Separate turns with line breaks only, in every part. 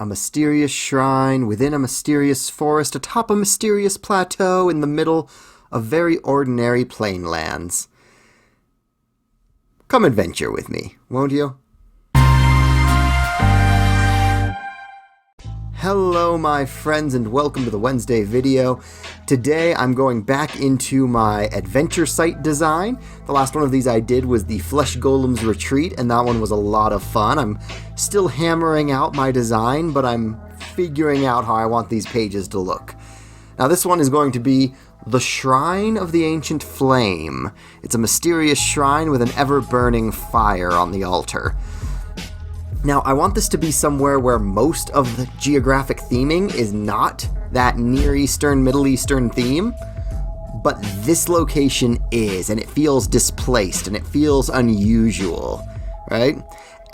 A mysterious shrine within a mysterious forest atop a mysterious plateau in the middle of very ordinary plainlands. Come adventure with me, won't you? Hello my friends and welcome to the Wednesday video. Today I'm going back into my adventure site design. The last one of these I did was the Flesh Golem's Retreat, and that one was a lot of fun. I'm still hammering out my design, but I'm figuring out how I want these pages to look. Now this one is going to be the Shrine of the Ancient Flame. It's a mysterious shrine with an ever-burning fire on the altar. Now, I want this to be somewhere where most of the geographic theming is not that Near Eastern, Middle Eastern theme, but this location is, and it feels displaced, and it feels unusual, right?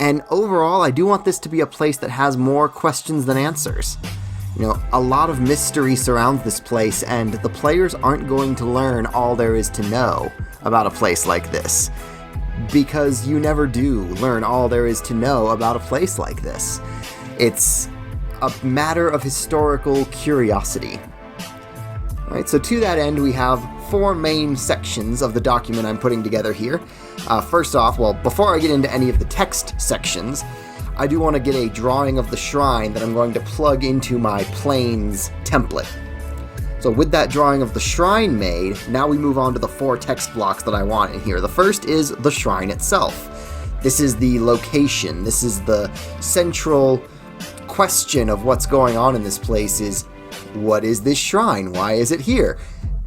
And overall, I do want this to be a place that has more questions than answers. You know, a lot of mystery surrounds this place, and the players aren't going to learn all there is to know about a place like this. Because you never do learn all there is to know about a place like this. It's a matter of historical curiosity. Right, so to that end, we have four main sections of the document I'm putting together here. First off, well, before I get into any of the text sections, I do want to get a drawing of the shrine that I'm going to plug into my Plains template. So with that drawing of the shrine made, now we move on to the four text blocks that I want in here. The first is the shrine itself. This is the location. This is the central question of what's going on in this place is, what is this shrine? Why is it here?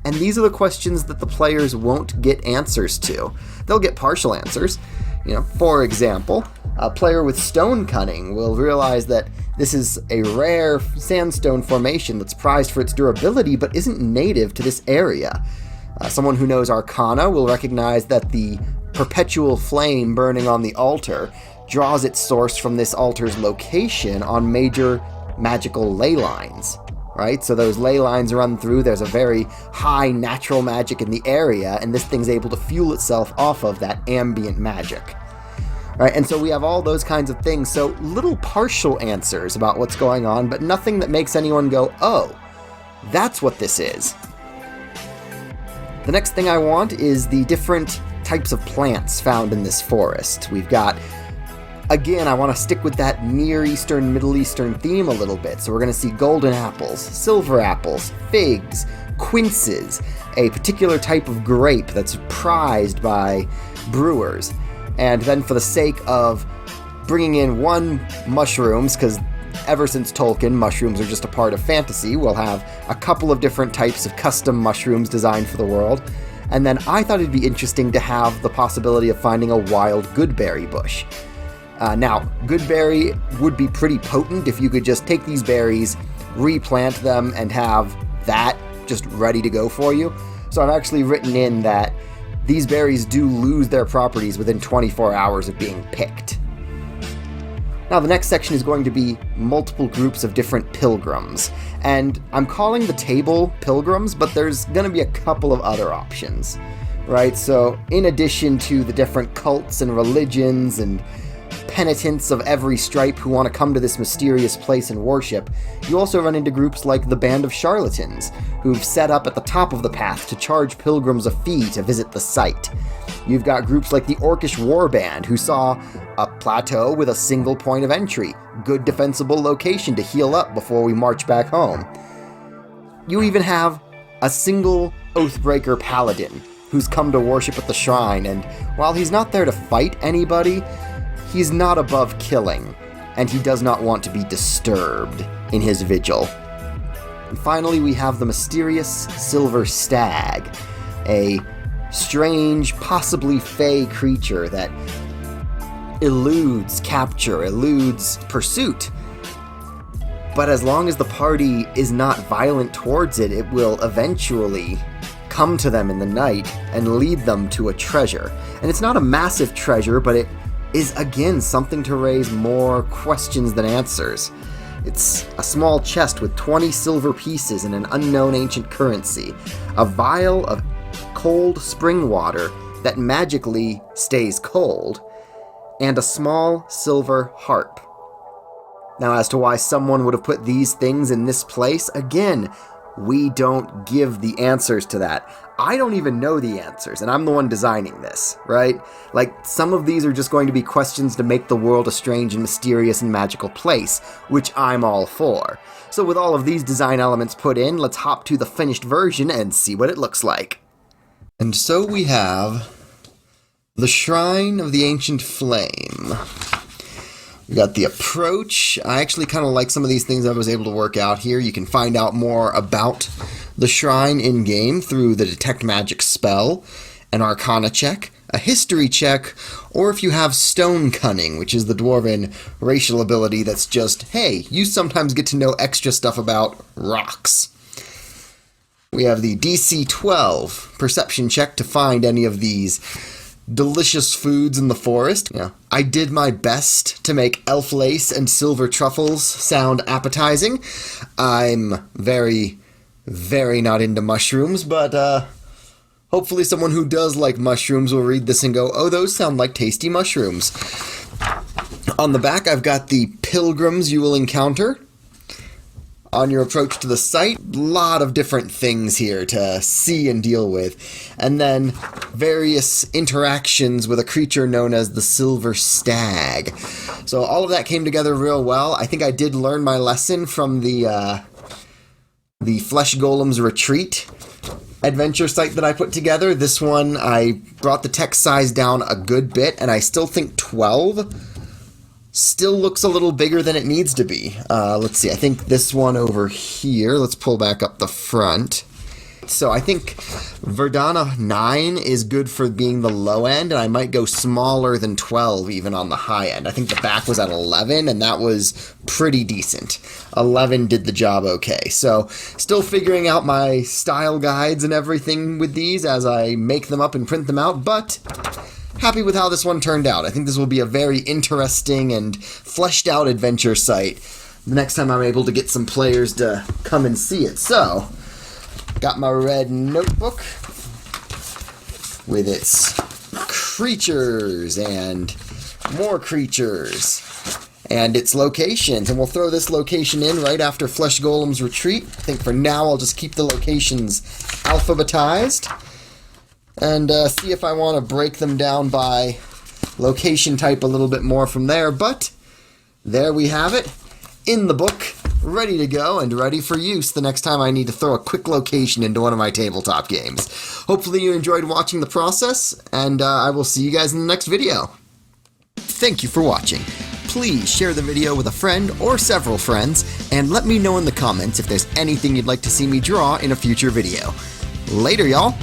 And these are the questions that the players won't get answers to. They'll get partial answers. You know, for example, a player with stone cunning will realize that this is a rare sandstone formation that's prized for its durability but isn't native to this area. Someone who knows Arcana will recognize that the perpetual flame burning on the altar draws its source from this altar's location on major magical ley lines. Right? So those ley lines run through, there's a very high natural magic in the area, and this thing's able to fuel itself off of that ambient magic. Right? And so we have all those kinds of things, so little partial answers about what's going on, but nothing that makes anyone go, oh, that's what this is. The next thing I want is the different types of plants found in this forest. We've got, again, I want to stick with that Near Eastern, Middle Eastern theme a little bit. So we're going to see golden apples, silver apples, figs, quinces, a particular type of grape that's prized by brewers. And then for the sake of bringing in mushrooms, because ever since Tolkien, mushrooms are just a part of fantasy, we'll have a couple of different types of custom mushrooms designed for the world. And then I thought it'd be interesting to have the possibility of finding a wild goodberry bush. Now, goodberry would be pretty potent if you could just take these berries, replant them, and have that just ready to go for you. So I've actually written in that these berries do lose their properties within 24 hours of being picked. Now, the next section is going to be multiple groups of different pilgrims. And I'm calling the table pilgrims, but there's going to be a couple of other options. Right? So, in addition to the different cults and religions and penitents of every stripe who want to come to this mysterious place and worship, you also run into groups like the Band of Charlatans, who've set up at the top of the path to charge pilgrims a fee to visit the site. You've got groups like the Orcish Warband, who saw a plateau with a single point of entry, good defensible location to heal up before we march back home. You even have a single Oathbreaker Paladin, who's come to worship at the shrine, and while he's not there to fight anybody, he's not above killing, and he does not want to be disturbed in his vigil. And finally, we have the mysterious Silver Stag, a strange, possibly fey creature that eludes capture, eludes pursuit. But as long as the party is not violent towards it, it will eventually come to them in the night and lead them to a treasure. And it's not a massive treasure, but it is again something to raise more questions than answers. It's a small chest with 20 silver pieces and an unknown ancient currency, a vial of cold spring water that magically stays cold, and a small silver harp. Now, as to why someone would have put these things in this place, again, we don't give the answers to that. I don't even know the answers, and I'm the one designing this, right? Like, some of these are just going to be questions to make the world a strange and mysterious and magical place, which I'm all for. So with all of these design elements put in, let's hop to the finished version and see what it looks like. And so we have the Shrine of the Ancient Flame. We got the approach. I actually kind of like some of these things I was able to work out here. You can find out more about the shrine in-game through the Detect Magic spell, an Arcana check, a History check, or if you have Stone Cunning, which is the Dwarven racial ability that's just, hey, you sometimes get to know extra stuff about rocks. We have the DC 12 Perception check to find any of these delicious foods in the forest. Yeah. I did my best to make elf lace and silver truffles sound appetizing. I'm very, very not into mushrooms, but hopefully someone who does like mushrooms will read this and go, oh, those sound like tasty mushrooms. On the back, I've got the pilgrims you will encounter on your approach to the site. A lot of different things here to see and deal with. And then various interactions with a creature known as the Silver Stag. So all of that came together real well. I think I did learn my lesson from the Flesh Golem's Retreat adventure site that I put together. This one, I brought the text size down a good bit, and I still think 12 still looks a little bigger than it needs to be. Let's see, I think this one over here, let's pull back up the front. So I think Verdana 9 is good for being the low end, and I might go smaller than 12 even on the high end. I think the back was at 11, and that was pretty decent. 11 did the job okay. So still figuring out my style guides and everything with these as I make them up and print them out, but happy with how this one turned out. I think this will be a very interesting and fleshed out adventure site the next time I'm able to get some players to come and see it. So, got my red notebook with its creatures and more creatures and its locations. And we'll throw this location in right after Flesh Golem's Retreat. I think for now I'll just keep the locations alphabetized and see if I want to break them down by location type a little bit more from there. But there we have it, in the book, ready to go and ready for use the next time I need to throw a quick location into one of my tabletop games. Hopefully you enjoyed watching the process, and I will see you guys in the next video. Thank you for watching. Please share the video with a friend or several friends, and let me know in the comments if there's anything you'd like to see me draw in a future video. Later, y'all!